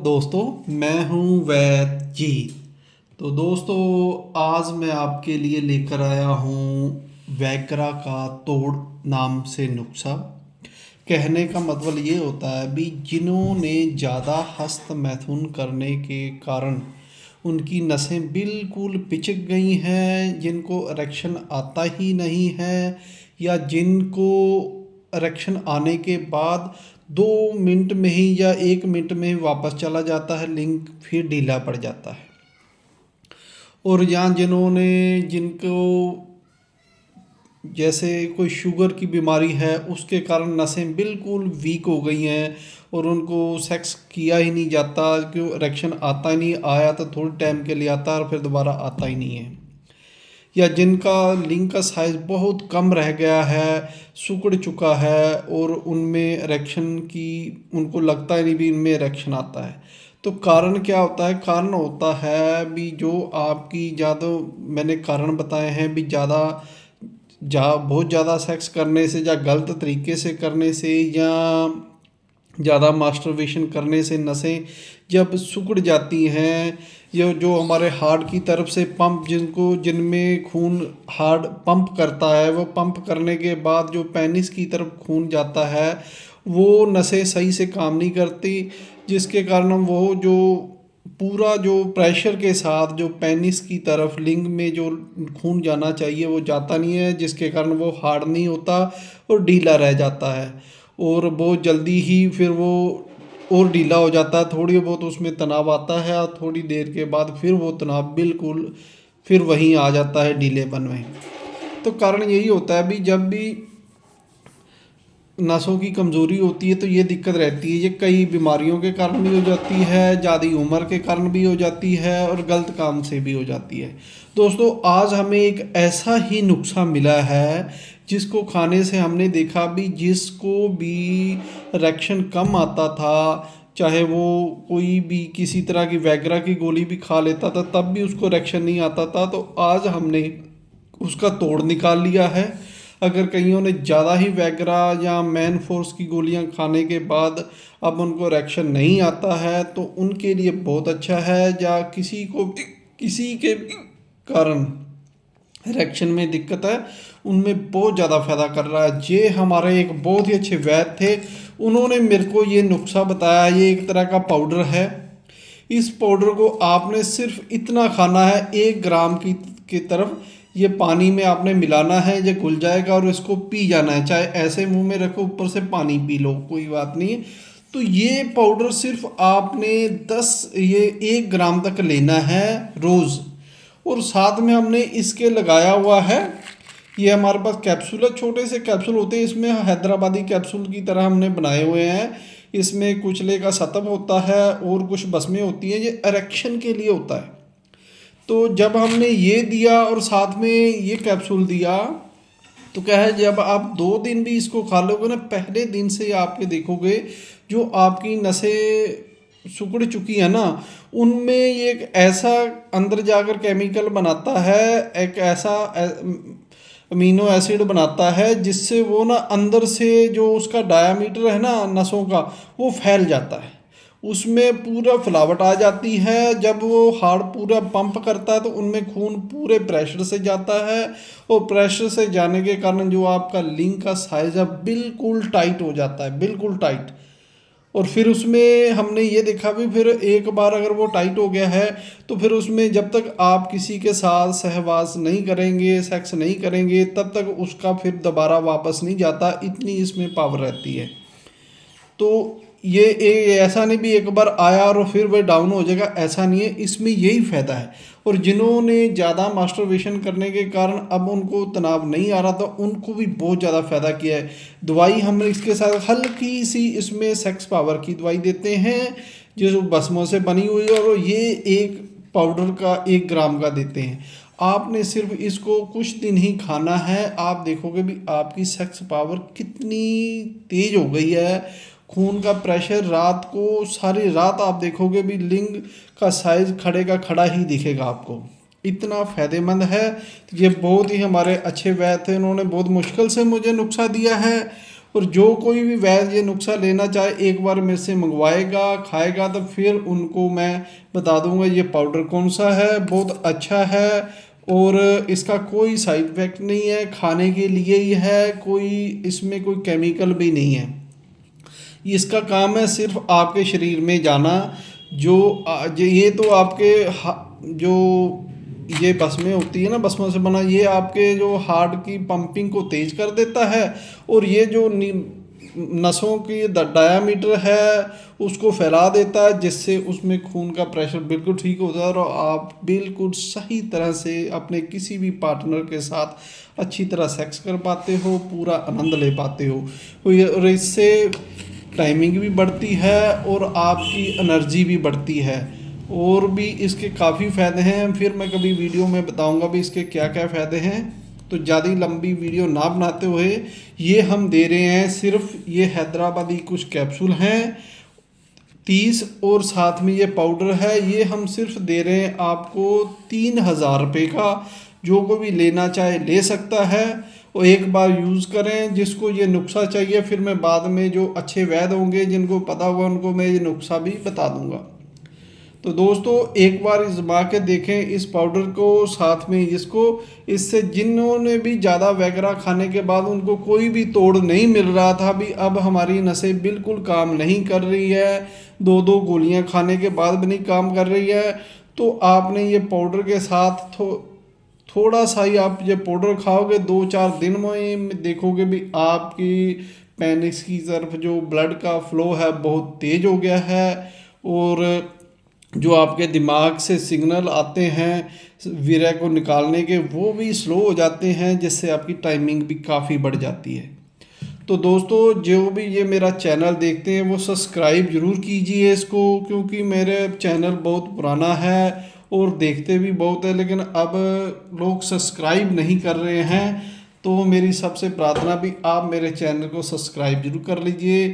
दोस्तों, मैं हूं वैद जी। तो दोस्तों, आज मैं आपके लिए लेकर आया हूं वैग्रा का तोड़ नाम से नुस्खा। कहने का मतलब ये होता है भी जिन्होंने ज़्यादा हस्त मैथुन करने के कारण उनकी नसें बिल्कुल पिचक गई हैं, जिनको इरेक्शन आता ही नहीं है, या जिनको इरेक्शन आने के बाद 2 मिनट में ही या 1 मिनट में ही वापस चला जाता है, लिंग फिर ढीला पड़ जाता है। और यहाँ जिनको जैसे कोई शुगर की बीमारी है, उसके कारण नसें बिल्कुल वीक हो गई हैं और उनको सेक्स किया ही नहीं जाता, क्यों इरेक्शन आता ही नहीं, आया तो थोड़े टाइम के लिए आता है और फिर दोबारा आता ही नहीं है। या जिनका लिंग का साइज़ बहुत कम रह गया है, सिकुड़ चुका है और उनमें इरेक्शन की उनको लगता ही नहीं भी इनमें इरेक्शन आता है। तो कारण क्या होता है? कारण होता है भी जो आपकी ज़्यादा, मैंने कारण बताए हैं भी बहुत ज़्यादा सेक्स करने से, या गलत तरीके से करने से, या ज़्यादा मास्टरबेशन करने से नसें जब सिकुड़ जाती हैं, या जो हमारे हार्ट की तरफ से पंप, जिनमें खून हार्ट पंप करता है, वो पंप करने के बाद जो पेनिस की तरफ खून जाता है, वो नसें सही से काम नहीं करती, जिसके कारण वो जो पूरा जो प्रेशर के साथ जो पेनिस की तरफ लिंग में जो खून जाना चाहिए वो जाता नहीं है, जिसके कारण वो हार्ड नहीं होता और ढीला रह जाता है। और बहुत जल्दी ही फिर वो और ढीला हो जाता है, थोड़ी बहुत उसमें तनाव आता है और थोड़ी देर के बाद फिर वो तनाव बिल्कुल फिर वहीं आ जाता है ढीलेपन में। तो कारण यही होता है भी जब भी नसों की कमज़ोरी होती है तो ये दिक्कत रहती है। ये कई बीमारियों के कारण भी हो जाती है, ज़्यादा उम्र के कारण भी हो जाती है और गलत काम से भी हो जाती है। दोस्तों, आज हमें एक ऐसा ही नुस्खा मिला है जिसको खाने से हमने देखा भी जिसको भी इरेक्शन कम आता था, चाहे वो कोई भी किसी तरह की वैग्रा की गोली भी खा लेता था, तब भी उसको इरेक्शन नहीं आता था। तो आज हमने उसका तोड़ निकाल लिया है। अगर कईयों ने ज़्यादा ही वैग्रा या मैन फोर्स की गोलियां खाने के बाद अब उनको इरेक्शन नहीं आता है, तो उनके लिए बहुत अच्छा है। या किसी के कारण इरेक्शन में दिक्कत है, उनमें बहुत ज़्यादा फ़ायदा कर रहा है। ये हमारे एक बहुत ही अच्छे वैद्य थे, उन्होंने मेरे को ये नुस्खा बताया। ये एक तरह का पाउडर है। इस पाउडर को आपने सिर्फ इतना खाना है, 1 ग्राम की तरफ ये पानी में आपने मिलाना है, ये घुल जाएगा और इसको पी जाना है। चाहे ऐसे मुंह में रखो, ऊपर से पानी पी लो, कोई बात नहीं। तो ये पाउडर सिर्फ आपने 1 ग्राम तक लेना है रोज़। और साथ में हमने इसके लगाया हुआ है, ये हमारे पास कैप्सूल है, छोटे से कैप्सूल होते हैं, इसमें हैदराबादी कैप्सूल की तरह हमने बनाए हुए हैं। इसमें कुचले का सतम होता है और कुछ बसमें होती हैं, ये इरेक्शन के लिए होता है। तो जब हमने ये दिया और साथ में ये कैप्सूल दिया, तो क्या है, जब आप 2 दिन भी इसको खा लोगे ना, पहले दिन से आपके देखोगे जो आपकी नसें सिकुड़ चुकी है ना, उनमें ये एक ऐसा अंदर जाकर केमिकल बनाता है, एक ऐसा अमीनो एसिड बनाता है जिससे वो ना अंदर से जो उसका डायामीटर है ना नसों का, वो फैल जाता है, उसमें पूरा फुलावट आ जाती है। जब वो हार्ट पूरा पंप करता है तो उनमें खून पूरे प्रेशर से जाता है, और प्रेशर से जाने के कारण जो आपका लिंग का साइज है बिल्कुल टाइट हो जाता है, बिल्कुल टाइट। और फिर उसमें हमने ये देखा भी, फिर एक बार अगर वो टाइट हो गया है तो फिर उसमें जब तक आप किसी के साथ सहवास नहीं करेंगे, सेक्स नहीं करेंगे, तब तक उसका फिर दोबारा वापस नहीं जाता, इतनी इसमें पावर रहती है। तो ऐसा नहीं भी एक बार आया और फिर वह डाउन हो जाएगा, ऐसा नहीं है, इसमें यही फ़ायदा है। और जिन्होंने ज़्यादा मास्टरबेशन करने के कारण अब उनको तनाव नहीं आ रहा था, उनको भी बहुत ज़्यादा फ़ायदा किया है। दवाई हमने इसके साथ हल्की सी इसमें सेक्स पावर की दवाई देते हैं जो बसमों से बनी हुई है, और ये एक पाउडर का 1 ग्राम का देते हैं। आपने सिर्फ इसको कुछ दिन ही खाना है, आप देखोगे भी आपकी सेक्स पावर कितनी तेज हो गई है। खून का प्रेशर रात को सारी रात आप देखोगे भी लिंग का साइज खड़े का खड़ा ही दिखेगा आपको, इतना फ़ायदेमंद है। ये बहुत ही हमारे अच्छे वैद्य थे, उन्होंने बहुत मुश्किल से मुझे नुस्खा दिया है और जो कोई भी वैद्य ये नुस्खा लेना चाहे एक बार मेरे से मंगवाएगा, खाएगा, तो फिर उनको मैं बता दूंगा ये पाउडर कौन सा है, बहुत अच्छा है और इसका कोई साइड इफेक्ट नहीं है, खाने के लिए ही है, कोई इसमें कोई केमिकल भी नहीं है। इसका काम है सिर्फ आपके शरीर में जाना, ये तो आपके जो ये भस्में होती है ना, भस्मों से बना, ये आपके जो हार्ट की पंपिंग को तेज कर देता है और ये जो नसों की डायामीटर है उसको फैला देता है, जिससे उसमें खून का प्रेशर बिल्कुल ठीक होता है और आप बिल्कुल सही तरह से अपने किसी भी पार्टनर के साथ अच्छी तरह सेक्स कर पाते हो, पूरा आनंद ले पाते हो। और इससे टाइमिंग भी बढ़ती है और आपकी एनर्जी भी बढ़ती है। और भी इसके काफ़ी फ़ायदे हैं, फिर मैं कभी वीडियो में बताऊंगा भी इसके क्या क्या फ़ायदे हैं। तो ज़्यादा लंबी वीडियो ना बनाते हुए ये हम दे रहे हैं सिर्फ ये हैदराबादी कुछ कैप्सूल हैं 30 और साथ में ये पाउडर है, ये हम सिर्फ दे रहे हैं आपको 3,000 रुपये का। जो कोई भी लेना चाहे ले सकता है और एक बार यूज़ करें। जिसको ये नुस्खा चाहिए फिर मैं बाद में जो अच्छे वैद्य होंगे जिनको पता होगा उनको मैं ये नुस्खा भी बता दूंगा। तो दोस्तों एक बार आजमा के देखें इस पाउडर को, साथ में इसको। इससे जिन्होंने भी ज़्यादा वगैरह खाने के बाद उनको कोई भी तोड़ नहीं मिल रहा था, भी अब हमारी नसें बिल्कुल काम नहीं कर रही है, 2-2 गोलियां खाने के बाद भी नहीं काम कर रही है, तो आपने ये पाउडर के साथ थोड़ा सा ही आप ये पाउडर खाओगे 2-4 दिन में देखोगे भी आपकी पेनिस की तरफ जो ब्लड का फ्लो है बहुत तेज हो गया है और जो आपके दिमाग से सिग्नल आते हैं वीर्य को निकालने के वो भी स्लो हो जाते हैं, जिससे आपकी टाइमिंग भी काफ़ी बढ़ जाती है। तो दोस्तों जो भी ये मेरा चैनल देखते हैं वो सब्सक्राइब ज़रूर कीजिए इसको, क्योंकि मेरे चैनल बहुत पुराना है और देखते भी बहुत है, लेकिन अब लोग सब्सक्राइब नहीं कर रहे हैं। तो मेरी सबसे प्रार्थना भी आप मेरे चैनल को सब्सक्राइब जरूर कर लीजिए,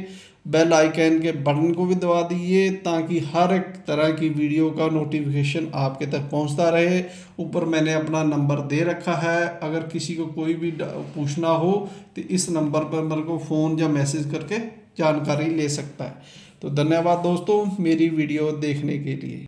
बेल आइकन के बटन को भी दबा दीजिए ताकि हर एक तरह की वीडियो का नोटिफिकेशन आपके तक पहुंचता रहे। ऊपर मैंने अपना नंबर दे रखा है, अगर किसी को कोई भी पूछना हो तो इस नंबर पर मेरे को फ़ोन या मैसेज करके जानकारी ले सकता है। तो धन्यवाद दोस्तों मेरी वीडियो देखने के लिए।